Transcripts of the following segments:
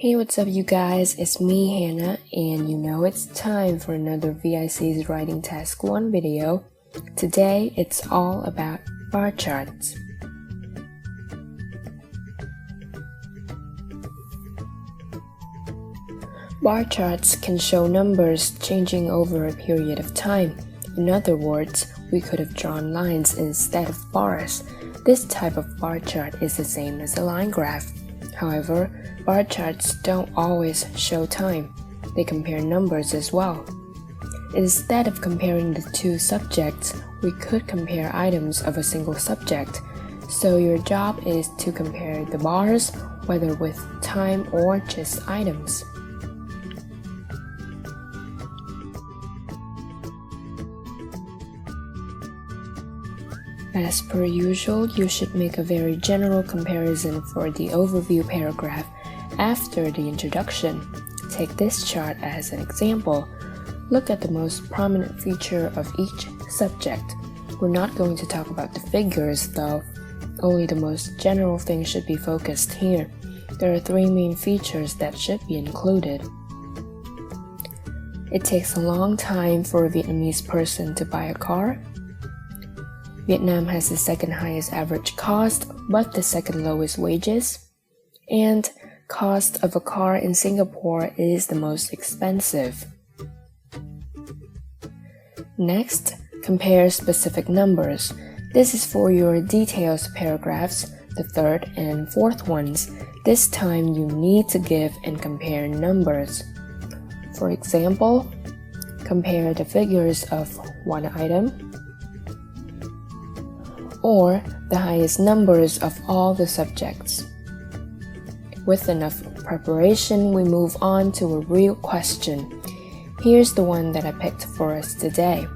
Hey, what's up, you guys? It's me, Hannah, and you know it's time for another VIC's Writing Task 1 video. Today, it's all about bar charts. Bar charts can show numbers changing over a period of time. In other words, we could have drawn lines instead of bars. This type of bar chart is the same as a line graph. However, bar charts don't always show time. They compare numbers as well. Instead of comparing the two subjects, we could compare items of a single subject. So your job is to compare the bars, whether with time or just items. As per usual, you should make a very general comparison for the overview paragraph after the introduction. Take this chart as an example. Look at the most prominent feature of each subject. We're not going to talk about the figures though. Only the most general things should be focused here. There are three main features that should be included. It takes a long time for a Vietnamese person to buy a car. Vietnam has the second highest average cost, but the second lowest wages. And cost of a car in Singapore is the most expensive. Next, compare specific numbers. This is for your details paragraphs, the third and fourth ones. This time you need to give and compare numbers. For example, compare the figures of one item, or the highest numbers of all the subjects. With enough preparation, we move on to a real question. Here's the one that I picked for us today.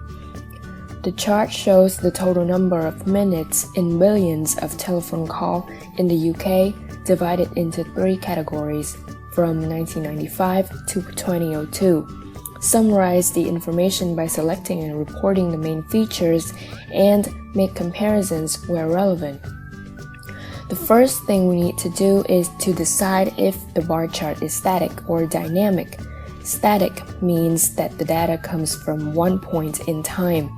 The chart shows the total number of minutes in billions of telephone calls in the UK divided into three categories from 1995 to 2002. Summarize the information by selecting and reporting the main features and make comparisons where relevant. The first thing we need to do is to decide if the bar chart is static or dynamic. Static means that the data comes from one point in time.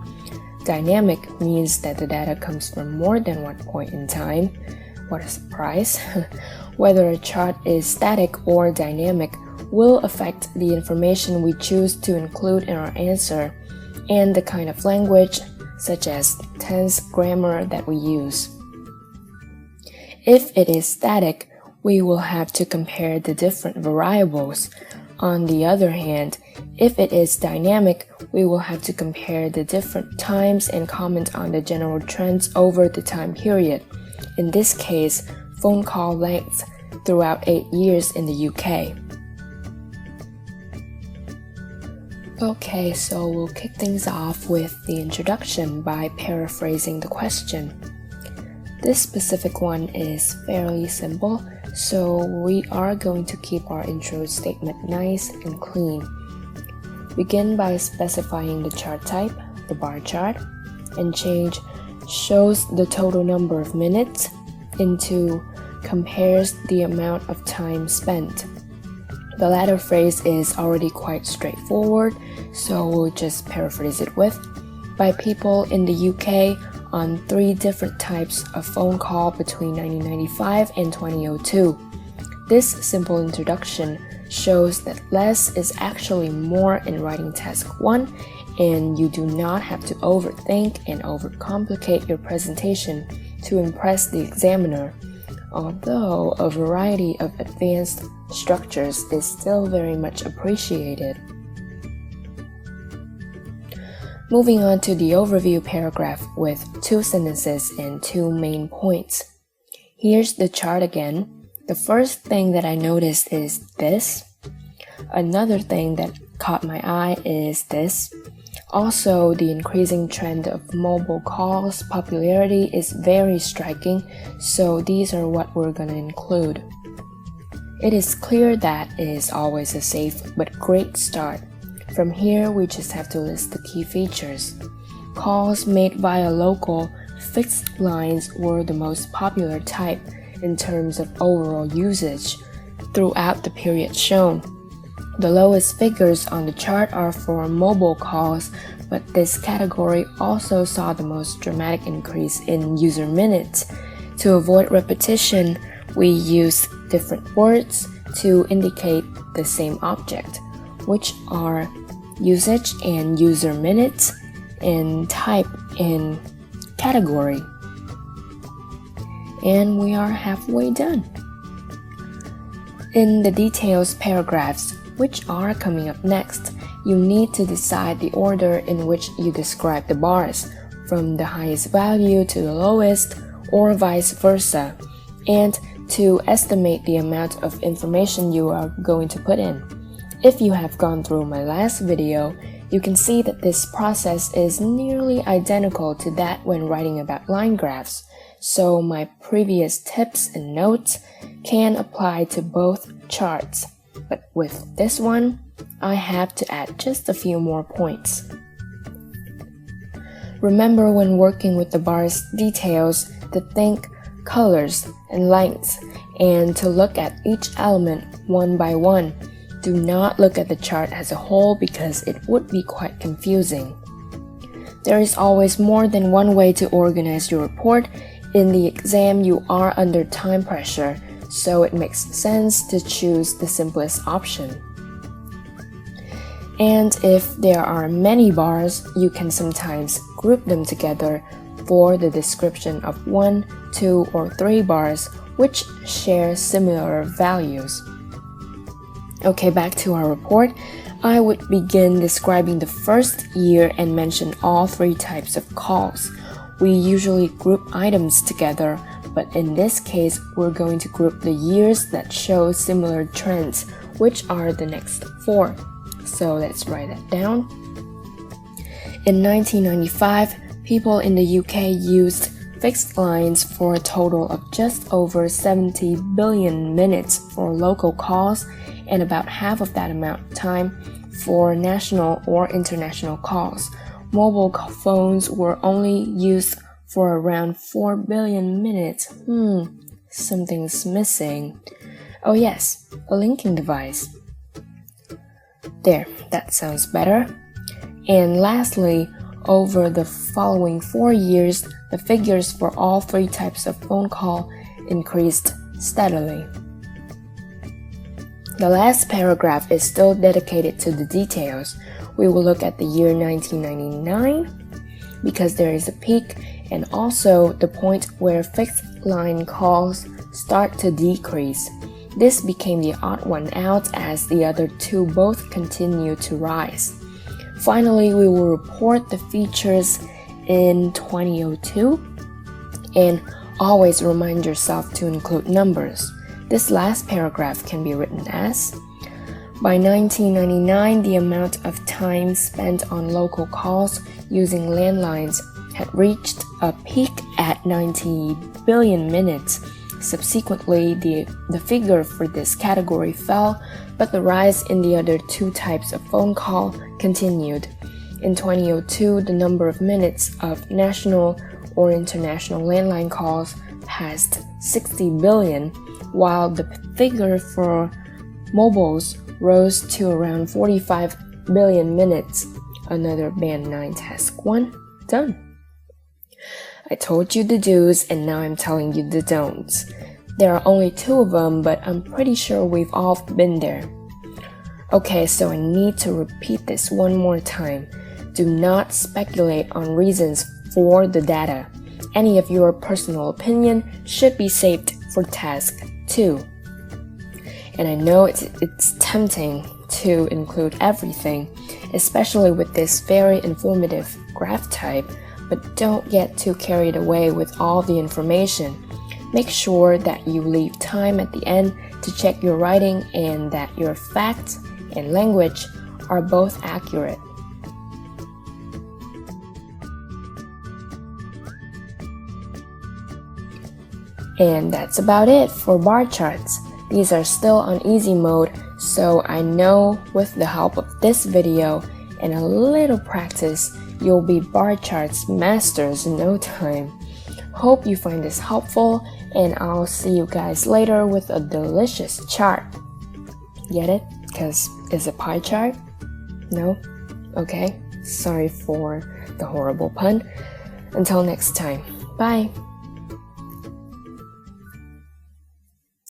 Dynamic means that the data comes from more than one point in time. What a surprise! Whether a chart is static or dynamic will affect the information we choose to include in our answer and the kind of language, such as tense, grammar that we use. If it is static, we will have to compare the different variables. On the other hand, if it is dynamic, we will have to compare the different times and comment on the general trends over the time period. In this case, phone call lengths throughout 8 years in the UK. Okay, so we'll kick things off with the introduction by paraphrasing the question. This specific one is fairly simple, so we are going to keep our intro statement nice and clean. Begin by specifying the chart type, the bar chart, and change shows the total number of minutes into compares the amount of time spent. The latter phrase is already quite straightforward, so we'll just paraphrase it with, by people in the UK on three different types of phone call between 1995 and 2002. This simple introduction shows that less is actually more in writing task 1, and you do not have to overthink and overcomplicate your presentation to impress the examiner, although a variety of advanced structures is still very much appreciated. Moving on to the overview paragraph with two sentences and two main points. Here's the chart again. The first thing that I noticed is this. Another thing that caught my eye is this. Also, the increasing trend of mobile calls popularity is very striking, so these are what we're going to include. It is clear that it is always a safe but great start. From here, we just have to list the key features. Calls made via local fixed lines were the most popular type in terms of overall usage. throughout the period shown. The lowest figures on the chart are for mobile calls, but this category also saw the most dramatic increase in user minutes. To avoid repetition, we use different words to indicate the same object, which are usage and user minutes, and type and category. And we are halfway done. In the details paragraphs, which are coming up next, you need to decide the order in which you describe the bars, from the highest value to the lowest, or vice versa, and to estimate the amount of information you are going to put in. If you have gone through my last video, you can see that this process is nearly identical to that when writing about line graphs, so my previous tips and notes can apply to both charts. But with this one, I have to add just a few more points. Remember when working with the bars details to think colors and lengths and to look at each element one by one. Do not look at the chart as a whole because it would be quite confusing. There is always more than one way to organize your report. In the exam, you are under time pressure, so it makes sense to choose the simplest option. And if there are many bars, you can sometimes group them together for the description of 1, 2, or 3 bars which share similar values. Okay, back to our report. I would begin describing the first year and mention all 3 types of calls. We usually group items together, but in this case, we're going to group the years that show similar trends, which are the next 4. So let's write that down. In 1995, people in the UK used fixed lines for a total of just over 70 billion minutes for local calls and about half of that amount of time for national or international calls. Mobile phones were only used for around 4 billion minutes. Something's missing. Oh yes, a linking device. There, that sounds better. And lastly, over the following 4 years, the figures for all 3 types of phone call increased steadily. The last paragraph is still dedicated to the details. We will look at the year 1999 because there is a peak and also the point where fixed line calls start to decrease. This became the odd one out as the other 2 both continue to rise. Finally, we will report the features in 2002 and always remind yourself to include numbers. This last paragraph can be written as: by 1999, the amount of time spent on local calls using landlines had reached a peak at 90 billion minutes. Subsequently, the figure for this category fell, but the rise in the other 2 types of phone call continued. In 2002, the number of minutes of national or international landline calls passed 60 billion, while the figure for mobiles rose to around 45 billion minutes. Another Band 9 Task 1 done. I told you the do's and now I'm telling you the don'ts. There are only 2 of them, but I'm pretty sure we've all been there. Okay, so I need to repeat this one more time. Do not speculate on reasons for the data. Any of your personal opinion should be saved for task 2. And I know it's tempting to include everything, especially with this very informative graph type, but don't get too carried away with all the information. Make sure that you leave time at the end to check your writing and that your facts and language are both accurate. And that's about it for bar charts. These are still on easy mode, so I know with the help of this video and a little practice, you'll be bar charts masters in no time. Hope you find this helpful, and I'll see you guys later with a delicious chart. Get it? Because it's a pie chart? No? Okay, sorry for the horrible pun. Until next time, bye!